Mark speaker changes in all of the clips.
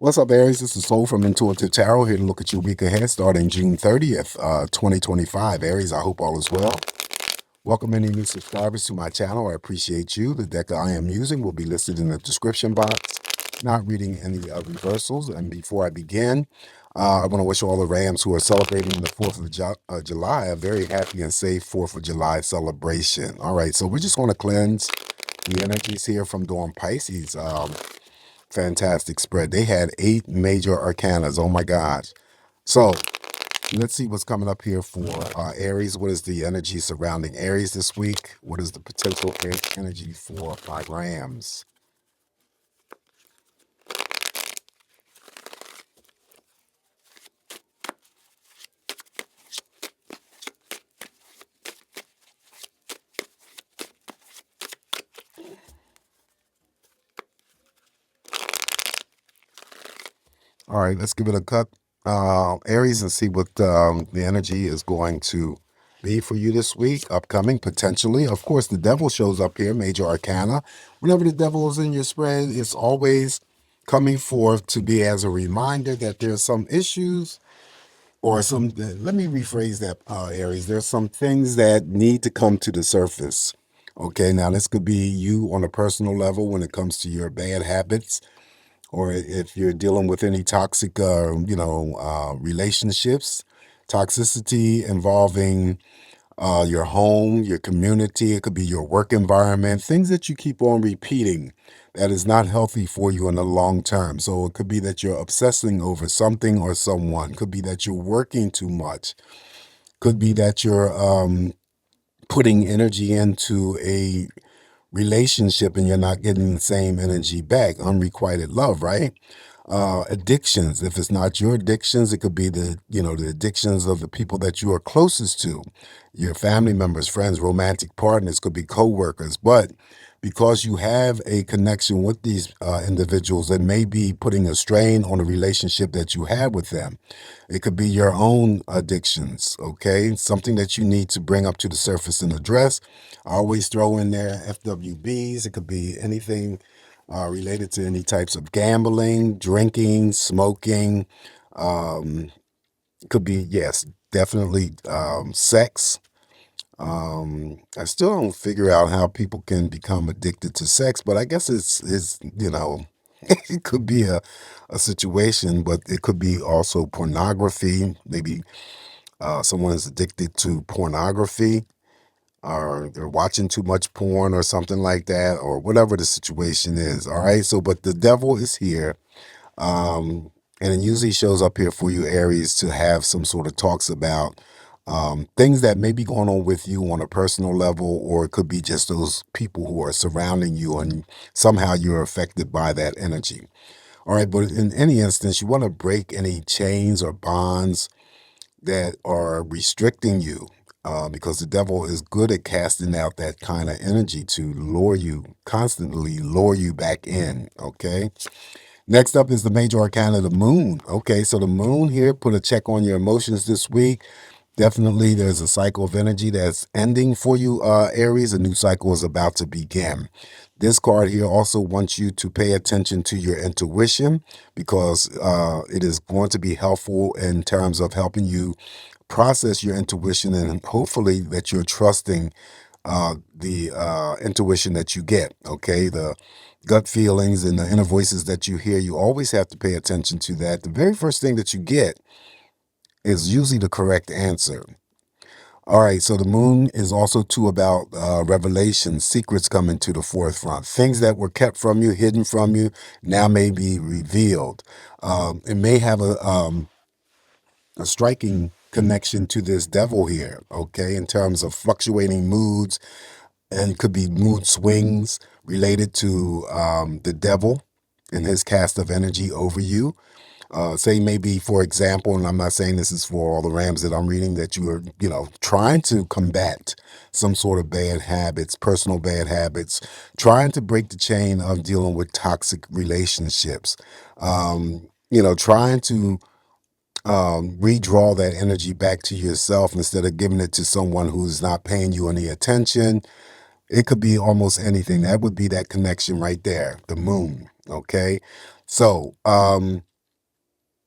Speaker 1: What's up, Aries? This is Soul from Intuitive Tarot here to look at your week ahead starting June 30th, 2025. Aries, I hope all is well. Welcome any new subscribers to my channel. I appreciate you. The deck I am using will be listed in the description box. Not reading any reversals. And before I begin, I want to wish all the Rams who are celebrating the 4th of July a very happy and safe 4th of July celebration. All right, so we're just going to cleanse the energies here from Dawn Pisces. Fantastic spread. They had 8 major arcanas. Oh my gosh. So let's see what's coming up here for Aries. What is the energy surrounding Aries this week? What is the potential energy for my Rams? All right, let's give it a cut, Aries, and see what the energy is going to be for you this week, upcoming, potentially. Of course, the devil shows up here, major arcana. Whenever the devil is in your spread, it's always coming forth to be as a reminder that there's some issues or some, let me rephrase that, Aries. There's some things that need to come to the surface. Okay, now this could be you on a personal level when it comes to your bad habits, or if you're dealing with any toxic, relationships, toxicity involving your home, your community. It could be your work environment, things that you keep on repeating that is not healthy for you in the long term. So it could be that you're obsessing over something or someone. Could be that you're working too much. Could be that you're putting energy into a relationship and you're not getting the same energy back. Unrequited love, right? Addictions. If it's not your addictions, it could be the addictions of the people that you are closest to, your family members, friends, romantic partners, could be co-workers. But because you have a connection with these individuals that may be putting a strain on the relationship that you have with them, it could be your own addictions, okay? Something that you need to bring up to the surface and address. I always throw in there FWBs. It could be anything related to any types of gambling, drinking, smoking. Um, could be, yes, definitely sex. I still don't figure out how people can become addicted to sex, but I guess it's it could be a situation, but it could be also pornography. Maybe someone is addicted to pornography, or they're watching too much porn or something like that, or whatever the situation is. All right. So, but the devil is here. Um, and it usually shows up here for you, Aries, to have some sort of talks about things that may be going on with you on a personal level, or it could be just those people who are surrounding you and somehow you're affected by that energy. All right. But in any instance, you want to break any chains or bonds that are restricting you, because the devil is good at casting out that kind of energy to lure you, constantly lure you back in. Okay. Next up is the major arcana, the moon. Okay, so the moon here put a check on your emotions this week. Definitely there's a cycle of energy that's ending for you, Aries. A new cycle is about to begin. This card here also wants you to pay attention to your intuition, because it is going to be helpful in terms of helping you process your intuition, and hopefully that you're trusting the intuition that you get. Okay, the gut feelings and the inner voices that you hear, you always have to pay attention to that. The very first thing that you get is usually the correct answer. All right, so the moon is also too about revelation, secrets coming to the forefront. Things that were kept from you, hidden from you, now may be revealed. It may have a striking connection to this devil here, okay, in terms of fluctuating moods, and it could be mood swings related to the devil and his cast of energy over you. Say maybe, for example, and I'm not saying this is for all the Rams that I'm reading, that you are, trying to combat some sort of bad habits, personal bad habits, trying to break the chain of dealing with toxic relationships, trying to redraw that energy back to yourself instead of giving it to someone who's not paying you any attention. It could be almost anything. That would be that connection right there, the moon. Okay. So,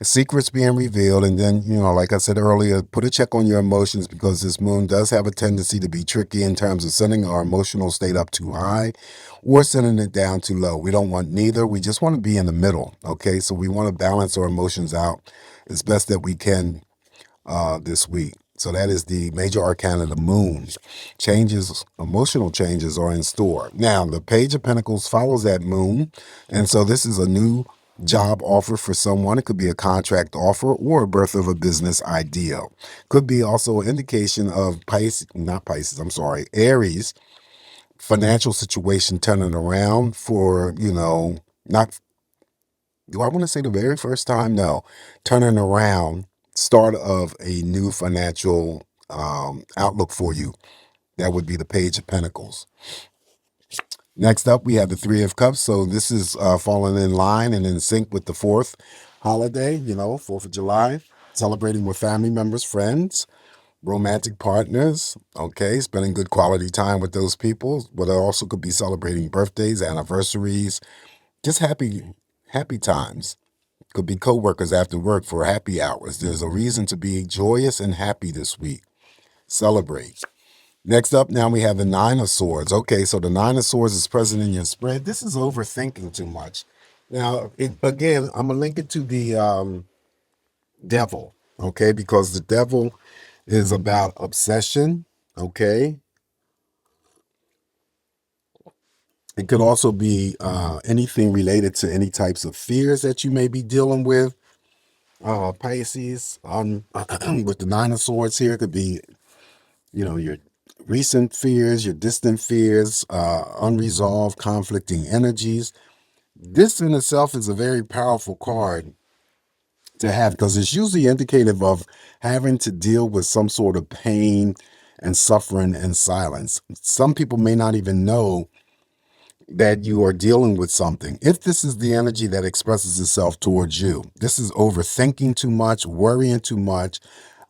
Speaker 1: secrets being revealed. And then, like I said earlier, put a check on your emotions, because this moon does have a tendency to be tricky in terms of sending our emotional state up too high or sending it down too low. We don't want neither. We just want to be in the middle. Okay. So we want to balance our emotions out as best that we can this week. So that is the major arcana of the moon. Changes, emotional changes are in store. Now, the Page of Pentacles follows that moon. And so this is a new job offer for someone. It could be a contract offer or a birth of a business idea. Could be also an indication of Aries financial situation turning around for, not, do I want to say the very first time? No, turning around, start of a new financial outlook for you. That would be the Page of Pentacles. Next up, we have the Three of Cups. So this is falling in line and in sync with the fourth holiday, 4th of July, celebrating with family members, friends, romantic partners, okay, spending good quality time with those people, but it also could be celebrating birthdays, anniversaries, just happy times. Could be co-workers after work for happy hours. There's a reason to be joyous and happy this week. Celebrate. Next up, now we have the Nine of Swords. Okay, so the Nine of Swords is present in your spread. This is overthinking too much. Now, again, I'm going to link it to the devil, okay, because the devil is about obsession, okay? It could also be anything related to any types of fears that you may be dealing with. Pisces on with the Nine of Swords here could be, your recent fears, your distant fears, unresolved conflicting energies. This in itself is a very powerful card to have, because it's usually indicative of having to deal with some sort of pain and suffering in silence. Some people may not even know that you are dealing with something. If this is the energy that expresses itself towards you, this is overthinking too much, worrying too much,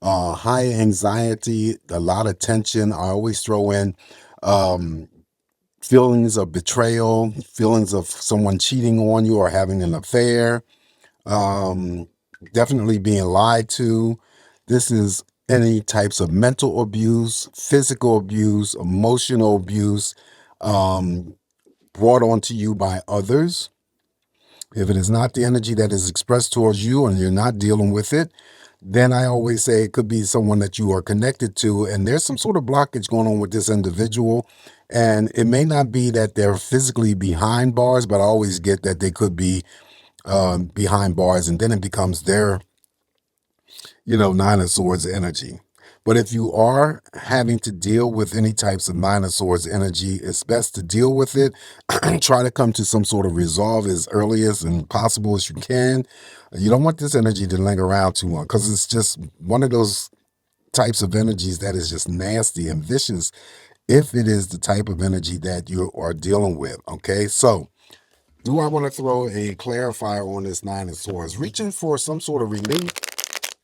Speaker 1: high anxiety, a lot of tension. I always throw in feelings of betrayal, feelings of someone cheating on you or having an affair, um, definitely being lied to. This is any types of mental abuse, physical abuse, emotional abuse, brought onto you by others. If it is not the energy that is expressed towards you and you're not dealing with it, then I always say it could be someone that you are connected to, and there's some sort of blockage going on with this individual. And it may not be that they're physically behind bars, but I always get that they could be behind bars, and then it becomes their, Nine of Swords energy. But if you are having to deal with any types of Nine of Swords energy, it's best to deal with it. Try to come to some sort of resolve as early as and possible as you can. You don't want this energy to linger around too long, because it's just one of those types of energies that is just nasty and vicious if it is the type of energy that you are dealing with. Okay, so do I want to throw a clarifier on this Nine of Swords? Reaching for some sort of relief.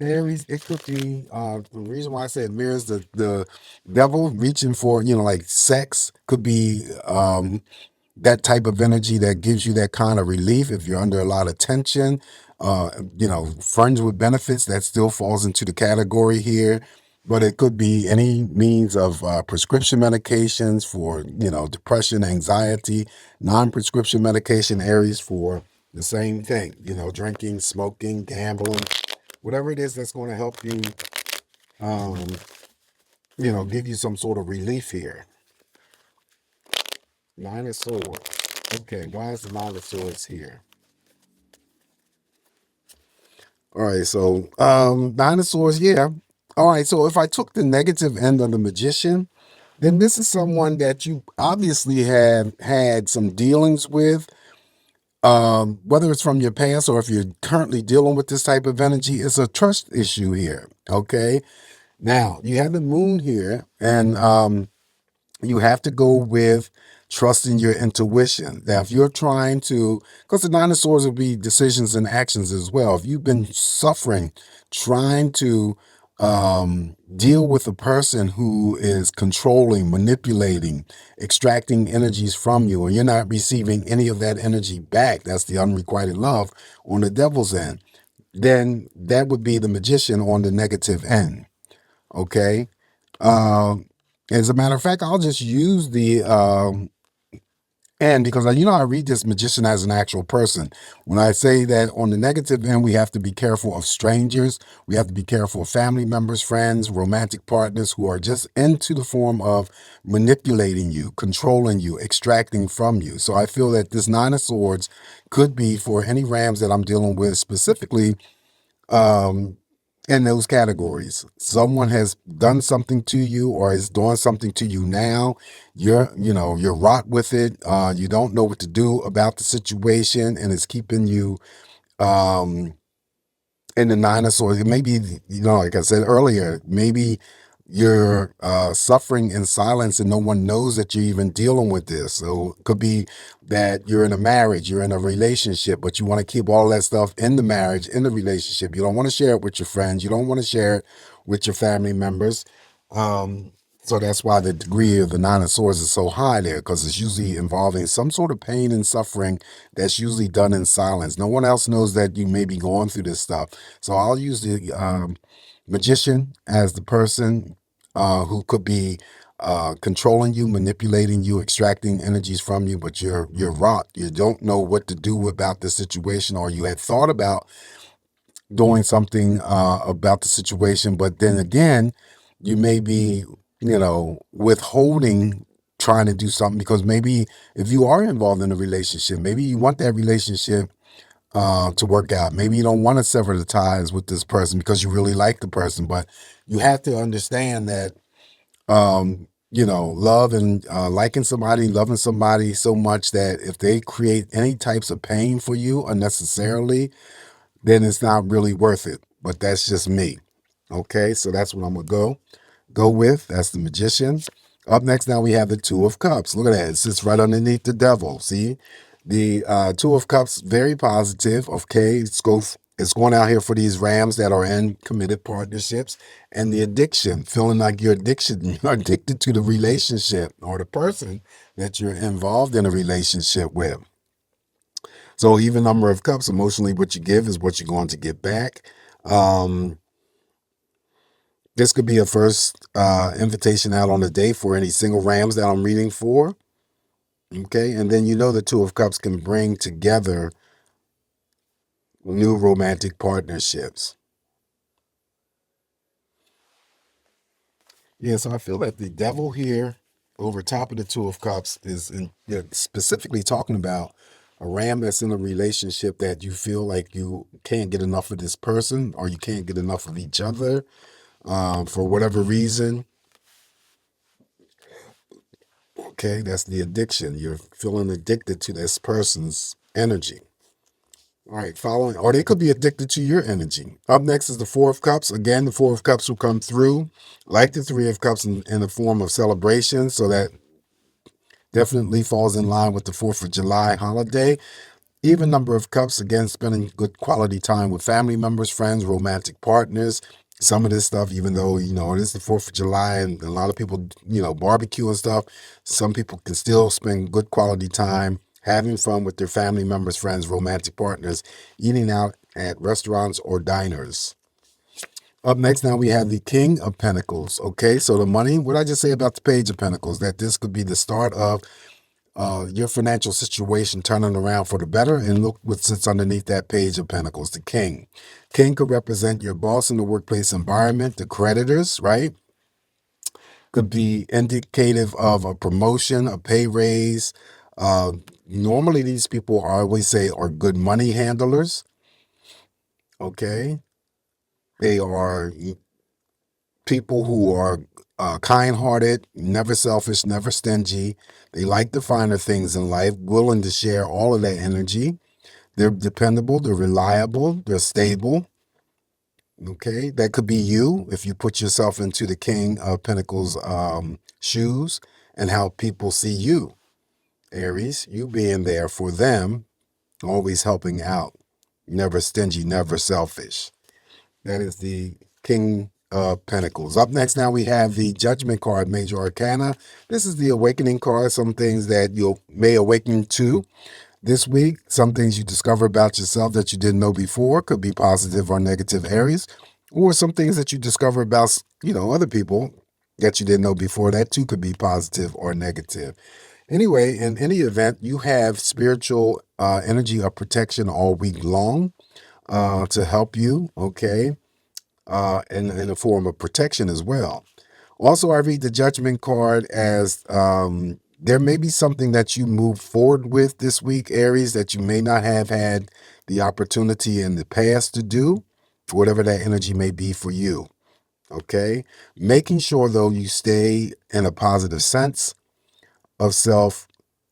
Speaker 1: Aries, it could be the reason why I said mirrors the devil reaching for, like sex, could be that type of energy that gives you that kind of relief if you're under a lot of tension. Friends with benefits, that still falls into the category here. But it could be any means of prescription medications for, depression, anxiety, non-prescription medication, Aries, for the same thing, drinking, smoking, gambling, whatever it is that's going to help you, um, give you some sort of relief here. Nine of Swords. Okay, why is the Nine of Swords here? All right, so Nine of Swords, yeah. All right, so if I took the negative end of the Magician, then this is someone that you obviously have had some dealings with, whether it's from your past or if you're currently dealing with this type of energy. It's a trust issue here, okay? Now, you have the moon here, and you have to go with trusting your intuition. Now, if you're trying to, because the Nine of Swords will be decisions and actions as well. If you've been suffering, trying to deal with a person who is controlling, manipulating, extracting energies from you, and you're not receiving any of that energy back, that's the unrequited love on the devil's end. then that would be the magician on the negative end. Okay. Um, as a matter of fact, I'll just use the end because I read this magician as an actual person. When I say that on the negative end, we have to be careful of strangers. We have to be careful of family members, friends, romantic partners who are just into the form of manipulating you, controlling you, extracting from you. So I feel that this Nine of Swords could be for any Rams that I'm dealing with specifically, um, in those categories. Someone has done something to you or is doing something to you now. You're wrought with it. You don't know what to do about the situation, and it's keeping you um, in the Nine of Swords. Maybe, like I said earlier, maybe you're suffering in silence and no one knows that you're even dealing with this. So it could be that you're in a marriage, you're in a relationship, but you want to keep all that stuff in the marriage, in the relationship. You don't want to share it with your friends. You don't want to share it with your family members. Um, so that's why the degree of the Nine of Swords is so high there, because it's usually involving some sort of pain and suffering that's usually done in silence. No one else knows that you may be going through this stuff. So I'll use the magician as the person who could be controlling you, manipulating you, extracting energies from you, but you're wrought. You don't know what to do about the situation, or you had thought about doing something about the situation, but then again, you may be, withholding trying to do something because maybe if you are involved in a relationship, maybe you want that relationship to work out. Maybe you don't want to sever the ties with this person because you really like the person, but you have to understand that, love and liking somebody, loving somebody so much that if they create any types of pain for you unnecessarily, then it's not really worth it. But that's just me. Okay, so that's what I'm gonna go with. That's the magician. Up next, now we have the Two of Cups. Look at that. It sits right underneath the devil. See? The Two of Cups, very positive. Okay, it's going out here for these Rams that are in committed partnerships. And the addiction, feeling like you're addicted to the relationship or the person that you're involved in a relationship with. So even number of cups, emotionally, what you give is what you're going to get back. Um, this could be a first invitation out on a date for any single Rams that I'm reading for. Okay, and then the Two of Cups can bring together new romantic partnerships. Yeah, so I feel that the devil here over top of the Two of Cups is specifically talking about a ram that's in a relationship that you feel like you can't get enough of this person or you can't get enough of each other for whatever reason. Okay, that's the addiction. You're feeling addicted to this person's energy. All right, following, or they could be addicted to your energy. Up next is the Four of Cups. Again, the Four of Cups will come through like the Three of Cups in the form of celebration. So that definitely falls in line with the 4th of July holiday. Even number of cups, again, spending good quality time with family members, friends, romantic partners. Some of this stuff, even though, it is the 4th of July and a lot of people, barbecue and stuff, some people can still spend good quality time having fun with their family members, friends, romantic partners, eating out at restaurants or diners. Up next, now we have the King of Pentacles. Okay, so the money, what did I just say about the Page of Pentacles? That this could be the start of your financial situation turning around for the better. And look what sits underneath that Page of Pentacles, the King. King could represent your boss in the workplace environment, the creditors, right? Could be indicative of a promotion, a pay raise. Uh, Normally, these people, I always say, are good money handlers. Okay. They are people who are kind-hearted, never selfish, never stingy. They like the finer things in life, willing to share all of that energy. They're dependable, they're reliable, they're stable. Okay, that could be you if you put yourself into the King of Pentacles shoes and how people see you. Aries, you being there for them, always helping out, never stingy, never selfish. That is the King of Pentacles. Up next, now we have the Judgment card, Major Arcana. This is the awakening card, some things that you may awaken to This week, some things you discover about yourself that you didn't know before could be positive or negative areas, or some things that you discover about, other people that you didn't know before. That too could be positive or negative. Anyway, in any event, you have spiritual energy of protection all week long to help you, okay, in a form of protection as well. Also, I read the judgment card as there may be something that you move forward with this week, Aries, that you may not have had the opportunity in the past to do, whatever that energy may be for you. Okay. Making sure, though, you stay in a positive sense of self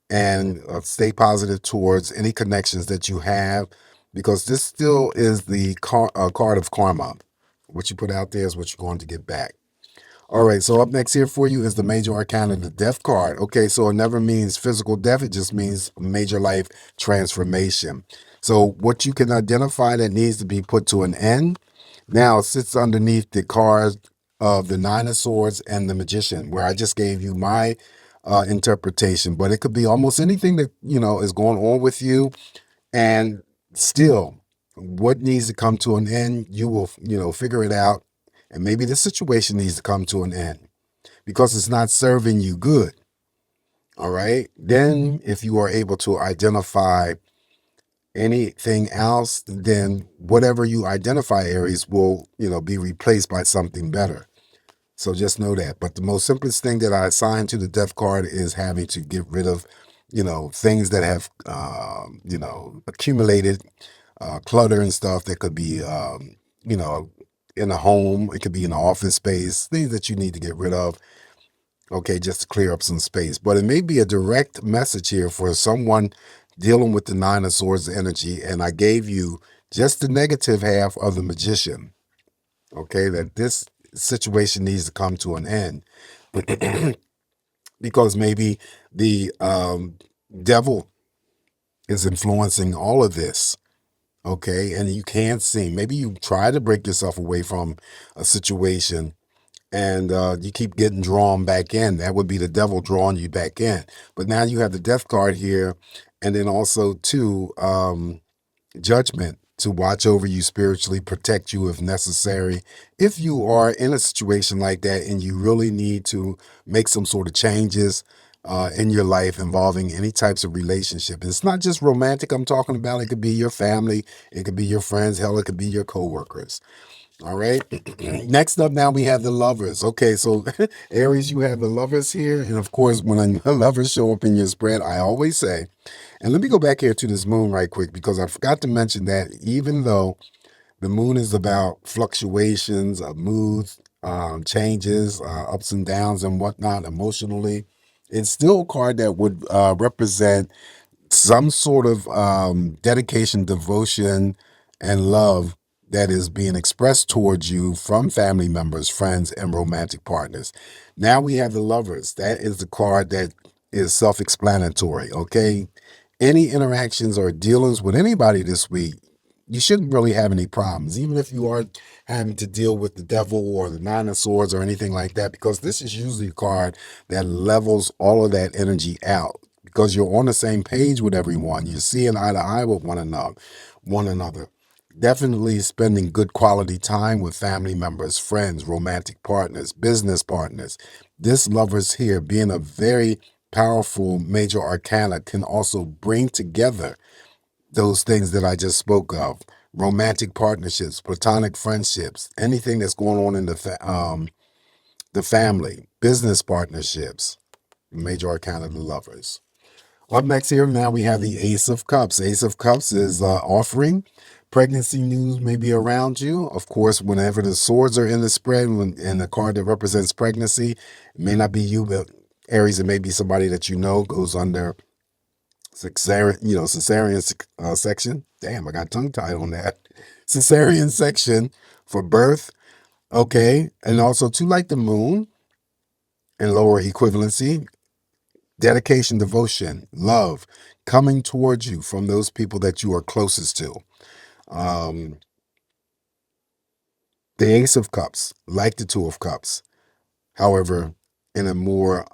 Speaker 1: and stay positive towards any connections that you have, because this still is the card of karma. What you put out there is what you're going to get back. All right, so up next here for you is the major arcana, the death card. Okay, so it never means physical death, it just means major life transformation. So what you can identify that needs to be put to an end now sits underneath the cards of the Nine of Swords and the Magician, where I just gave you my interpretation, but it could be almost anything that, is going on with you. And still, what needs to come to an end, you will, figure it out. And maybe the situation needs to come to an end because it's not serving you good. All right. Then, if you are able to identify anything else, then whatever you identify, Aries, will, be replaced by something better. So just know that. But the most simplest thing that I assign to the death card is having to get rid of, things that have, accumulated clutter and stuff that could be, you know, in a home. It could be in an office space, things that you need to get rid of. Okay, just to clear up some space. But it may be a direct message here for someone dealing with the Nine of Swords energy. And I gave you just the negative half of the Magician. Okay, that this situation needs to come to an end because maybe the devil is influencing all of this. Okay, and you can't see. Maybe you try to break yourself away from a situation and you keep getting drawn back in. That would be the devil drawing you back in. But now you have the death card here, and then also too judgment to watch over you spiritually, protect you if necessary. If you are in a situation like that and you really need to make some sort of changes in your life involving any types of relationship, it's not just romantic I'm talking about. It could be your family, it could be your friends, hell, it could be your coworkers. All right. Next up, now we have the lovers. Okay, so Aries, you have the lovers here. And of course, when the lovers show up in your spread, I always say, and let me go back here to this moon right quick, because I forgot to mention that even though the moon is about fluctuations of moods, changes, ups and downs and whatnot emotionally, it's still a card that would represent some sort of dedication, devotion, and love that is being expressed towards you from family members, friends, and romantic partners. Now we have the lovers. That is the card that is self-explanatory. Okay, any interactions or dealings with anybody this week, you shouldn't really have any problems, even if you are having to deal with the devil or the Nine of Swords or anything like that, because this is usually a card that levels all of that energy out because you're on the same page with everyone. You're seeing eye to eye with one another. Definitely spending good quality time with family members, friends, romantic partners, business partners. This lovers here being a very powerful major arcana can also bring together those things that I just spoke of: romantic partnerships, platonic friendships, anything that's going on in the family, business partnerships. Major arcana, the lovers. Up next here, now we have the Ace of Cups. Ace of Cups is offering. Pregnancy news may be around you. Of course, whenever the swords are in the spread and the card that represents pregnancy, it may not be you, but Aries, it may be somebody that you know goes under cesarean section. Damn, I got tongue tied on that. Cesarean section for birth. Okay. And also to like the moon and lower equivalency, dedication, devotion, love coming towards you from those people that you are closest to. Um, the Ace of Cups, like the Two of Cups, however, in a more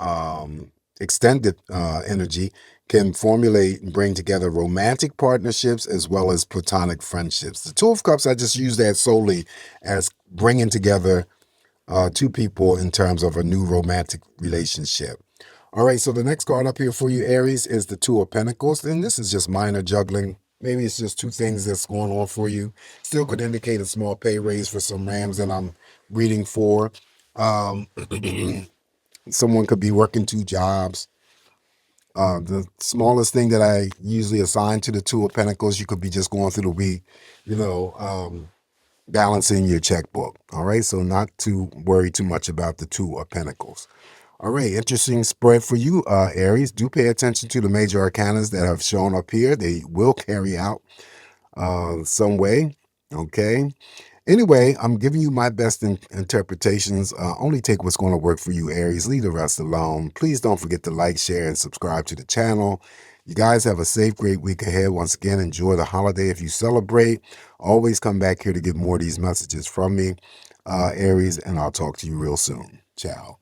Speaker 1: extended energy, can formulate and bring together romantic partnerships as well as platonic friendships. The Two of Cups, I just use that solely as bringing together two people in terms of a new romantic relationship. All right, so the next card up here for you, Aries, is the Two of Pentacles. And this is just minor juggling. Maybe it's just two things that's going on for you. Still could indicate a small pay raise for some Rams that I'm reading for. Um, someone could be working two jobs. The smallest thing that I usually assign to the Two of Pentacles, you could be just going through the week, balancing your checkbook. All right, so not to worry too much about the Two of Pentacles. All right, interesting spread for you, Aries. Do pay attention to the major arcanas that have shown up here. They will carry out some way. Okay. Anyway, I'm giving you my best interpretations. Only take what's going to work for you, Aries. Leave the rest alone. Please don't forget to like, share, and subscribe to the channel. You guys have a safe, great week ahead. Once again, enjoy the holiday if you celebrate. Always come back here to get more of these messages from me, Aries, and I'll talk to you real soon. Ciao.